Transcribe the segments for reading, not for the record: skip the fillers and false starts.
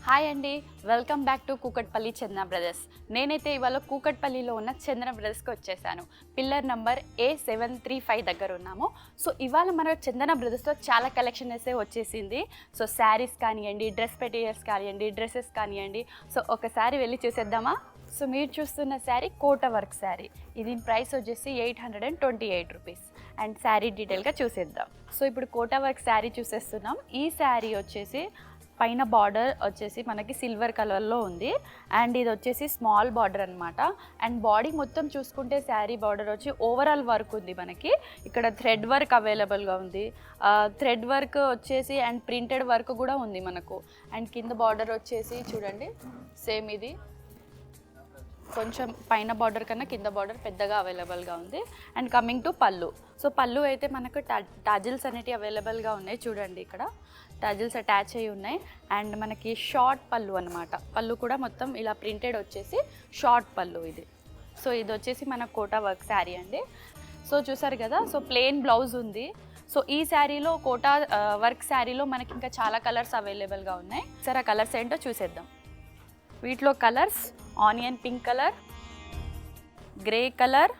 Hi అండి, welcome back to Kukatpally Chandana brothers. నేనైతే ఇవాళ కూకట్పల్లిలో ఉన్న చందన బ్రదర్స్కి వచ్చేసాను. పిల్లర్ నంబర్ A735 దగ్గర ఉన్నాము. సో ఇవాళ మన చందన బ్రదర్స్లో చాలా కలెక్షన్ అయితే వచ్చేసింది. సో శారీస్ కానివ్వండి, డ్రెస్ మెటీరియల్స్ కానివ్వండి, డ్రెస్సెస్ కానివ్వండి. సో ఒకసారి వెళ్ళి చూసేద్దామా? సో మీరు చూస్తున్న శారీ కోట వర్క్ శారీ. ఇది ప్రైస్ వచ్చేసి 828 రూపీస్. అండ్ శారీ డీటెయిల్గా చూసేద్దాం. సో ఇప్పుడు కోట వర్క్ శారీ చూసేస్తున్నాం. ఈ శారీ వచ్చేసి పైన బార్డర్ వచ్చేసి మనకి సిల్వర్ కలర్లో ఉంది. అండ్ ఇది వచ్చేసి స్మాల్ బార్డర్ అనమాట. అండ్ బాడీ మొత్తం చూసుకుంటే శారీ బార్డర్ వచ్చి ఓవరాల్ వర్క్ ఉంది. మనకి ఇక్కడ థ్రెడ్ వర్క్ అవైలబుల్గా ఉంది. థ్రెడ్ వర్క్ వచ్చేసి అండ్ ప్రింటెడ్ వర్క్ కూడా ఉంది మనకు. అండ్ కింద బార్డర్ వచ్చేసి చూడండి, సేమ్ ఇది కొంచెం పైన బార్డర్ కన్నా కింద బార్డర్ పెద్దగా అవైలబుల్గా ఉంది. అండ్ కమింగ్ టు పళ్ళు. సో పళ్ళు అయితే మనకు టాజిల్స్ అనేవి అవైలబుల్గా ఉన్నాయి. చూడండి, ఇక్కడ టాజిల్స్ అటాచ్ అయ్యి ఉన్నాయి. అండ్ మనకి షార్ట్ పళ్ళు అనమాట. పళ్ళు కూడా మొత్తం ఇలా ప్రింటెడ్ వచ్చేసి షార్ట్ పళ్ళు ఇది. సో ఇది వచ్చేసి మన కోటా వర్క్ శారీ అండి. సో చూసారు కదా, సో ప్లెయిన్ బ్లౌజ్ ఉంది. సో ఈ శారీలో కోటా వర్క్ శారీలో మనకి ఇంకా చాలా కలర్స్ అవైలబుల్గా ఉన్నాయి. సరే ఆ కలర్స్ ఏంటో చూసేద్దాం. వీటిలో colours onion pink colour, grey colour,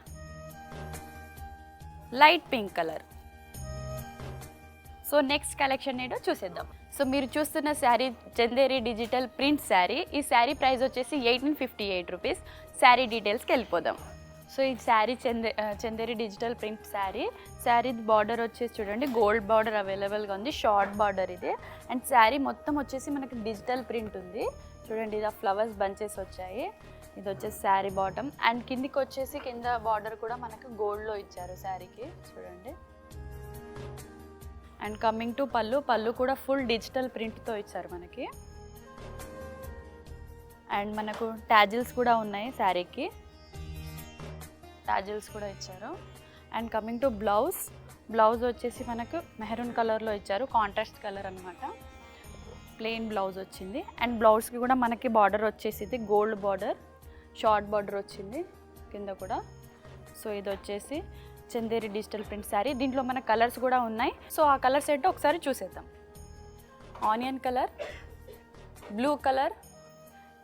light pink colour. So next collection ఏంటో చూసేద్దాం. సో మీరు చూస్తున్న శారీ చందేరి డిజిటల్ ప్రింట్ శారీ. ఈ శారీ ప్రైస్ వచ్చేసి 1858 రూపీస్. శారీ డీటెయిల్స్కి వెళ్ళిపోదాం. సో ఈ sari Chanderi digital print sari border వచ్చేసి చూడండి, గోల్డ్ బార్డర్ అవైలబుల్గా ఉంది. షార్ట్ బార్డర్ ఇది. అండ్ శారీ మొత్తం వచ్చేసి మనకి డిజిటల్ ప్రింట్ ఉంది. చూడండి, ఇది ఫ్లవర్స్ బంచెస్ వచ్చాయి. ఇది వచ్చేసి శారీ బాటమ్. అండ్ కిందికి వచ్చేసి కింద బార్డర్ కూడా మనకు గోల్డ్లో ఇచ్చారు శారీకి, చూడండి. అండ్ కమింగ్ టు పళ్ళు కూడా ఫుల్ డిజిటల్ ప్రింట్తో ఇచ్చారు మనకి. అండ్ మనకు టాజిల్స్ కూడా ఉన్నాయి శారీకి, టాజిల్స్ కూడా ఇచ్చారు. అండ్ కమింగ్ టు బ్లౌజ్ వచ్చేసి మనకు మెహరూన్ కలర్లో ఇచ్చారు, కాంట్రాస్ట్ కలర్ అనమాట. ప్లెయిన్ బ్లౌజ్ వచ్చింది. అండ్ బ్లౌజ్కి కూడా మనకి బార్డర్ వచ్చేసి గోల్డ్ బార్డర్, షార్ట్ బార్డర్ వచ్చింది కింద కూడా. సో ఇది వచ్చేసి చందేరి డిజిటల్ ప్రింట్ శారీ. దీంట్లో మన కలర్స్ కూడా ఉన్నాయి. సో ఆ కలర్స్ ఏంటో ఒకసారి చూసేద్దాం. ఆనియన్ కలర్, బ్లూ కలర్,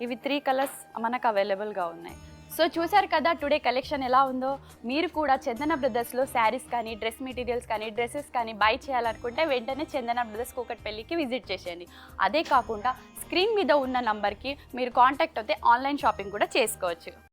ఇవి 3 కలర్స్ మనకు అవైలబుల్గా ఉన్నాయి. సో చూసారు కదా టుడే కలెక్షన్ ఎలా ఉందో. మీరు కూడా చందన బ్రదర్స్లో శారీస్ కానీ, డ్రెస్ మెటీరియల్స్ కానీ, డ్రెస్సెస్ కానీ బై చేయాలనుకుంటే వెంటనే చందన బ్రదర్స్ కూకట్పల్లికి విజిట్ చేసేయండి. అదే కాకుండా స్క్రీన్ మీద ఉన్న నంబర్కి మీరు కాంటాక్ట్ అయితే ఆన్లైన్ షాపింగ్ కూడా చేసుకోవచ్చు.